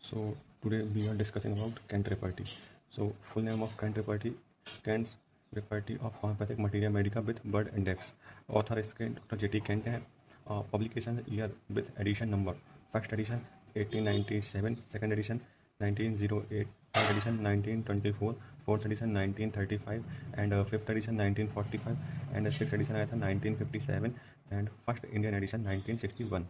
So today we are discussing about Kent-Reparty. So full name of Kent-Reparty, Kent's Reparty of Homeopathic Materia Medica with Bird Index. Author इसके doctor J.T. Kent है. Publication year with edition number. First edition 1897, second edition 1908, third edition 1924, fourth edition 1935, and fifth edition 1945, and sixth edition आया था 1957, and first Indian edition 1961.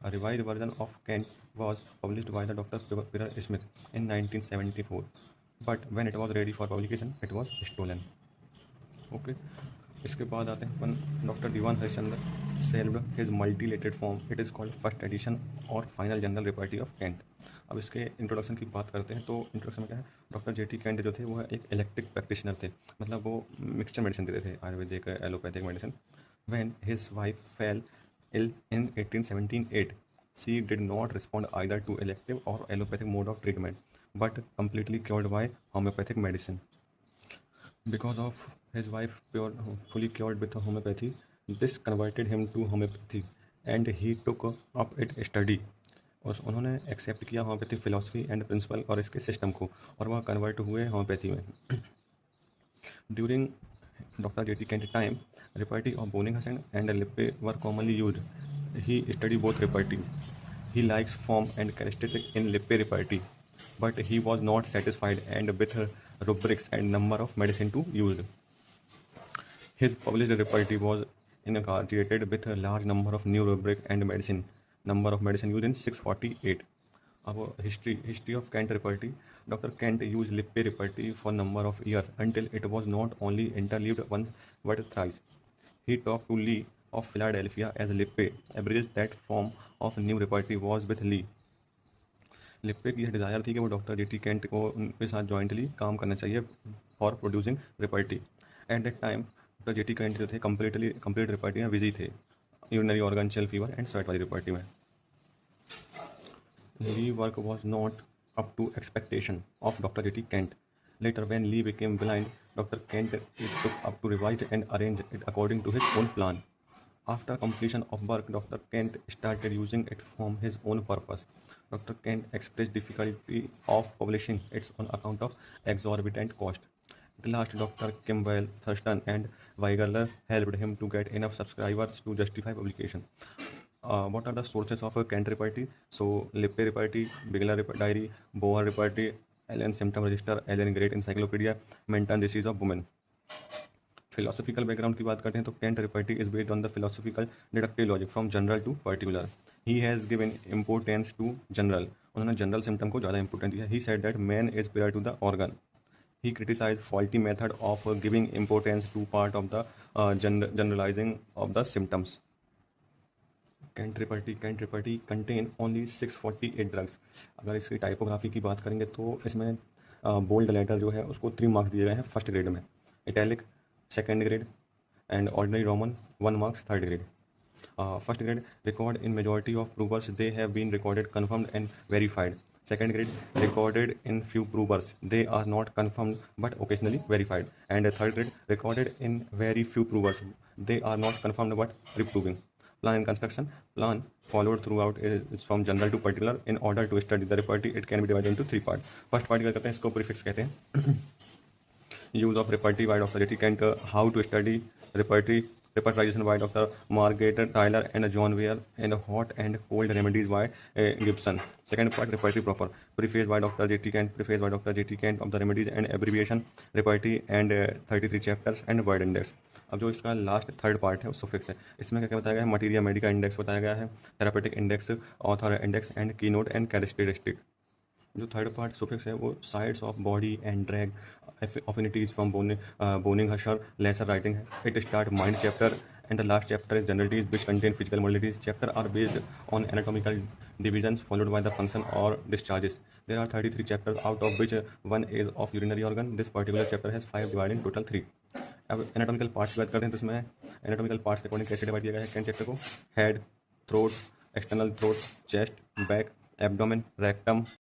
A revised version of Kent was published by the Dr. Peter Smith in 1974, but when it was ready for publication, it was stolen. Okay. इसके बाद आते हैं अपन doctor Diwan Harishchandra sold his mutilated form. It is called first edition और final general repertory of Kent. अब इसके introduction की बात करते हैं तो इंट्रोडक्शन में क्या है, डॉक्टर J.T. कैंट जो थे वो एक इलेक्ट्रिक प्रैक्टिशनर थे. मतलब वो मिक्सचर मेडिसिन देते थे, Ayurvedic allopathic medicine. When his wife fell ill in 1878 she did not respond either to elective और allopathic mode of treatment but completely cured by homeopathic medicine. Because of his wife fully cured with homeopathy, this converted him to homeopathy and he took up it study. और उन्होंने accept किया homeopathy philosophy and principal और इसके system को, और वह convert हुए homeopathy में. During doctor J.T. Kent time, repertory of Boenninghausen and Lippe were commonly used. He study both repertories. He likes form and characteristic in Lippe repartee, but he was not satisfied and with rubrics and number of medicine to use. His published repartee was incarcerated with a large number of new rubric and medicine. Number of medicine used in 648. अब history of Kent repartee. Dr. Kent used Lippe repartee for number of years until it was not only interleaved once but thrice. He talked to Lee of Philadelphia as Lippe abridged that form of new repartee was with Lee. लिप्पे की यह desire थी कि वो doctor J.T. Cantt को उनके साथ jointly काम करना चाहिए for producing repertory. At that time doctor J.T. Kent जो थे कंप्लीट रिपार्टी में बिजी थे, urinary organ chill fever and sweat वाली रिपार्टी में. Lee work was not up to expectation of doctor J.T. Kent. Later, when Lee became blind, Dr. Kent took up to revise and arrange it according to his own plan. After completion of work, Dr. Kent started using it for his own purpose. Dr. Kent expressed difficulty of publishing it on account of exorbitant cost. At last, Dr. Kimball, Thurston, and Weigler helped him to get enough subscribers to justify publication. What are the sources of Kent repartee? So, Lippe repartee, Bigler diary, Boer repartee, Allen symptom register, Allen Great encyclopedia, Menton disease of women. Philosophical background की बात करते हैं तो Kent repertory is based on the philosophical deductive logic from general to particular. He has given importance to general. उन्होंने general symptom को ज़्यादा importance दिया. He said that man is prior to the organ. He criticise faulty method of giving importance to part of the generalising of the symptoms. Kent repertory contain only 648 drugs. अगर इसकी typography की बात करेंगे तो इसमें bold letter जो है उसको 3 मार्क्स दिए गए हैं फर्स्ट ग्रेड में, italic second grade, and ordinary Roman 1 marks third grade. First grade, record in majority of provers they have been recorded, confirmed and verified. Second grade, recorded in few provers they are not confirmed but occasionally verified. And third grade, recorded in very few provers they are not confirmed but reproving. Plan and construction. Plan followed throughout is from general to particular. In order to study the repartee, it can be divided into 3 parts. First part क्या करते हैं, इसको prefix कहते हैं. Use of repartee by Dr. J.T. Kent. How to study repartee. Repartization by Dr. Margaret Tyler and John Weir. And hot and cold remedies by Gibson. Second part, repartee proper. Preface by Dr. J.T. Kent. Preface by Dr. J.T. Kent of the remedies and abbreviation repartee and 33 chapters and word index. अब जो इसका last third part है वो suffix है. इसमें क्या क्या बताया गया है, मटीरिया मेडिका इंडेक्स बताया गया है, therapeutic index, author index and keynote and characteristic. जो थर्ड पार्ट सुफिक्स है वो sides of body and drug, affinities from Boenninghausen, lesser writing है. It start mind chapter and the last chapter is generalities which contain physical modalities. Chapter are based on anatomical divisions followed by the function or discharges. There are 33 chapters out of which one is of urinary organ. This particular chapter has 5 divided in total 3. अब anatomical parts की बात करते हैं तो इसमें anatomical parts के according कैसे divide किया गया है कैंट चैप्टर को. Head, throat, external throat, chest, back, abdomen, rectum,